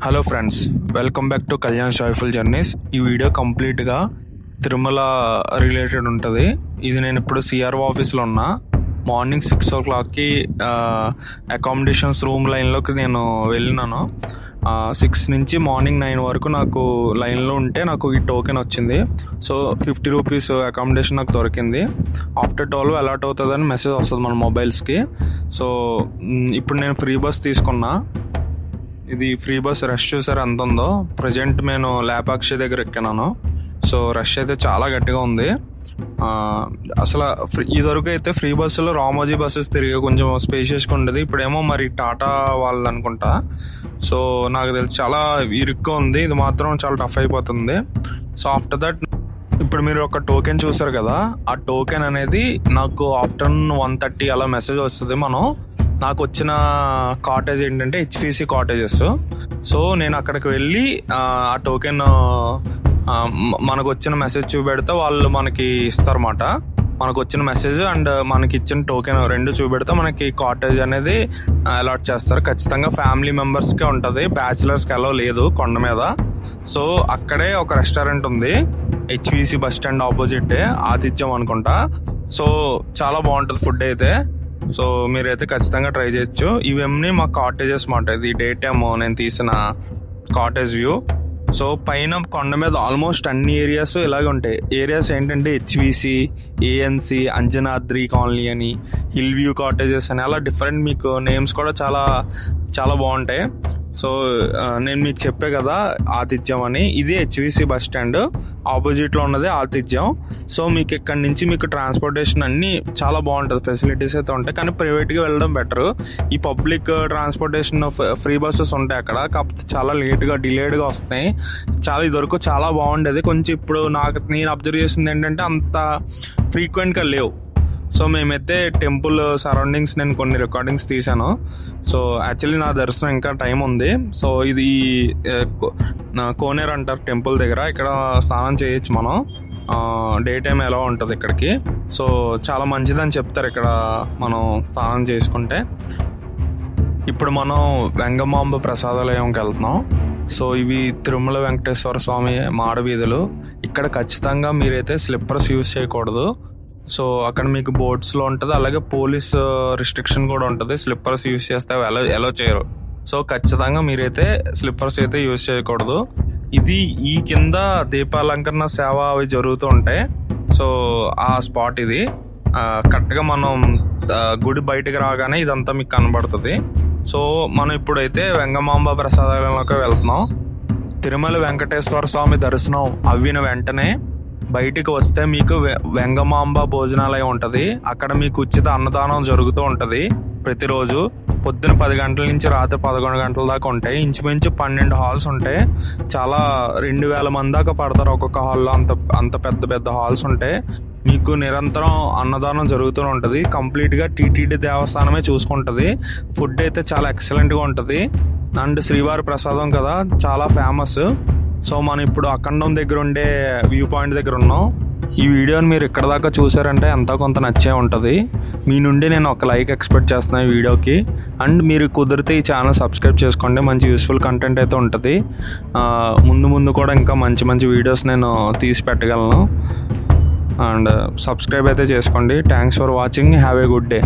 Hello friends, welcome back to Kalyan joyful journeys. ఈ video కంప్లీట్గా Tirumala related ఉంటుంది. ఇది నేను ఇప్పుడు సిఆర్ఓ ఆఫీస్లో ఉన్నా. మార్నింగ్ 6 o'clockకి అకామిడేషన్స్ రూమ్ లైన్లోకి నేను వెళ్ళినాను. 6 నుంచి మార్నింగ్ 9 వరకు నాకు లైన్లో ఉంటే నాకు ఈ టోకెన్ వచ్చింది. సో 50 రూపీస్ అకామిడేషన్ నాకు దొరికింది. ఆఫ్టర్ 12 అలాట్ అవుతుందని మెసేజ్ వస్తుంది మన మొబైల్స్కి. సో ఇప్పుడు నేను ఫ్రీ బస్ తీసుకున్నా. ఇది ఫ్రీ బస్ రష్ చూసారు ఎంత ఉందో. ప్రజెంట్ నేను లేపాక్షి దగ్గర ఎక్కినాను. సో రష్ అయితే చాలా గట్టిగా ఉంది. అసలు ఇదివరకు అయితే ఫ్రీ బస్సులో రామోజీ బస్సెస్ తిరిగి కొంచెం స్పేషియస్గా ఉండేది. ఇప్పుడేమో మరి టాటా వాళ్ళది అనుకుంటా. సో నాకు తెలిసి చాలా ఇరుక్గా ఉంది. ఇది మాత్రం చాలా టఫ్ అయిపోతుంది. సో ఆఫ్టర్ దట్ ఇప్పుడు మీరు ఒక టోకెన్ చూసారు కదా, ఆ టోకెన్ అనేది నాకు ఆఫ్టర్నూన్ 1:30 అలా మెసేజ్ వస్తుంది. నాకు వచ్చిన కాటేజ్ ఏంటంటే హెచ్పిసి కాటేజెస్. సో నేను అక్కడికి వెళ్ళి ఆ టోకెన్ మనకు వచ్చిన మెసేజ్ చూపెడితే వాళ్ళు మనకి ఇస్తారన్నమాట. మనకు వచ్చిన మెసేజ్ అండ్ మనకి ఇచ్చిన టోకెన్ రెండు చూపెడితే మనకి కాటేజ్ అనేది అలాట్ చేస్తారు. ఖచ్చితంగా ఫ్యామిలీ మెంబర్స్కే ఉంటుంది, బ్యాచిలర్స్కి అలో లేదు కొండ మీద. సో అక్కడే ఒక రెస్టారెంట్ ఉంది, హెచ్విసి బస్ స్టాండ్ ఆపోజిట్, ఆతిథ్యం అనుకుంటా. సో చాలా బాగుంటుంది ఫుడ్ అయితే. సో మీరైతే ఖచ్చితంగా ట్రై చేయొచ్చు. ఇవన్నీ మా కాటేజెస్ మాట. ఇది డే టైమ్ నేను తీసిన కాటేజ్ వ్యూ. సో పైన కొండ మీద ఆల్మోస్ట్ అన్ని ఏరియాస్ ఇలాగే ఉంటాయి. ఏరియాస్ ఏంటంటే హెచ్విసి, ఏఎన్సి, అంజనాద్రి కాలనీ అని, హిల్ వ్యూ కాటేజెస్ అని, అలా డిఫరెంట్ మీకు నేమ్స్ కూడా చాలా చాలా బాగుంటాయి. సో నేను మీకు చెప్పే కదా ఆతిథ్యం అని, ఇది హెచ్విసి బస్ స్టాండ్ ఆపోజిట్లో ఉన్నది ఆతిథ్యం. సో మీకు ఇక్కడ నుంచి మీకు ట్రాన్స్పోర్టేషన్ అన్నీ చాలా బాగుంటుంది, ఫెసిలిటీస్ అయితే ఉంటాయి. కానీ ప్రైవేట్గా వెళ్ళడం బెటర్. ఈ పబ్లిక్ ట్రాన్స్పోర్టేషన్ ఫ్రీ బస్సెస్ ఉంటాయి అక్కడ, కాకపోతే చాలా లేట్గా డిలేడ్గా వస్తాయి. చాలా ఇదివరకు చాలా బాగుండేది కొంచెం. ఇప్పుడు నేను అబ్జర్వ్ చేసింది ఏంటంటే అంత ఫ్రీక్వెంట్గా లేవు. సో మేమైతే టెంపుల్ సరౌండింగ్స్ నేను కొన్ని రికార్డింగ్స్ తీశాను. సో యాక్చువల్లీ నా దర్శనం ఇంకా టైం ఉంది. సో ఇది కోనేరు అంటారు టెంపుల్ దగ్గర. ఇక్కడ స్నానం చేయొచ్చు మనం, డే టైం ఎలా ఉంటుంది ఇక్కడికి. సో చాలా మంచిదని చెప్తారు ఇక్కడ మనం స్నానం చేసుకుంటే. ఇప్పుడు మనం వెంగమాంబ ప్రసాదాలయంకి వెళ్తున్నాం. సో ఇవి తిరుమల వెంకటేశ్వర స్వామి మాడవీధులు. ఇక్కడ ఖచ్చితంగా మీరైతే స్లిప్పర్స్ యూజ్ చేయకూడదు. సో అక్కడ మీకు బోర్డ్స్లో ఉంటుంది, అలాగే పోలీస్ రిస్ట్రిక్షన్ కూడా ఉంటుంది. స్లిప్పర్స్ యూజ్ చేస్తే ఎలా చేయరు. సో ఖచ్చితంగా మీరైతే స్లిప్పర్స్ అయితే యూజ్ చేయకూడదు. ఇది ఈ కింద దీపాలంకరణ సేవ అవి జరుగుతూ ఉంటాయి. సో ఆ స్పాట్ ఇది కరెక్ట్గా మనం గుడి బయటకు రాగానే ఇదంతా మీకు కనబడుతుంది. సో మనం ఇప్పుడైతే వెంగమాంబ ప్రసాదాలయంలోకి వెళ్తున్నాం. తిరుమల వెంకటేశ్వర స్వామి దర్శనం అవ్విన వెంటనే బయటికి వస్తే మీకు వెంగమాంబ భోజనాలయం ఉంటుంది. అక్కడ మీకు ఉచిత అన్నదానం జరుగుతూ ఉంటుంది ప్రతిరోజు. పొద్దున 10 గంటల నుంచి రాత్రి 11 గంటల దాకా ఉంటాయి. ఇంచుమించు 12 హాల్స్ ఉంటాయి. చాలా 2000 మంది దాకా పడతారు ఒక్కొక్క హాల్లో. అంత పెద్ద హాల్స్ ఉంటాయి. మీకు నిరంతరం అన్నదానం జరుగుతూ ఉంటుంది. కంప్లీట్గా టీటీడీ దేవస్థానమే చూసుకుంటుంది. ఫుడ్ అయితే చాలా ఎక్సలెంట్గా ఉంటుంది. అండ్ శ్రీవారి ప్రసాదం కదా, చాలా ఫేమస్. సో మనం ఇప్పుడు అఖండం దగ్గర ఉండే వ్యూ పాయింట్ దగ్గర ఉన్నాం. ఈ వీడియోని మీరు ఇక్కడ దాకా చూసారంటే ఎంతో కొంత నచ్చే ఉంటుంది. మీ నుండి నేను ఒక లైక్ ఎక్స్పెక్ట్ చేస్తున్నాను ఈ వీడియోకి. అండ్ మీరు కుదిరితే ఈ ఛానల్ సబ్స్క్రైబ్ చేసుకోండి, మంచి యూస్ఫుల్ కంటెంట్ అయితే ఉంటుంది. ముందు కూడా ఇంకా మంచి వీడియోస్ నేను తీసి పెట్టగలను. అండ్ సబ్స్క్రైబ్ అయితే చేసుకోండి. Thanks for watching. Have a good day.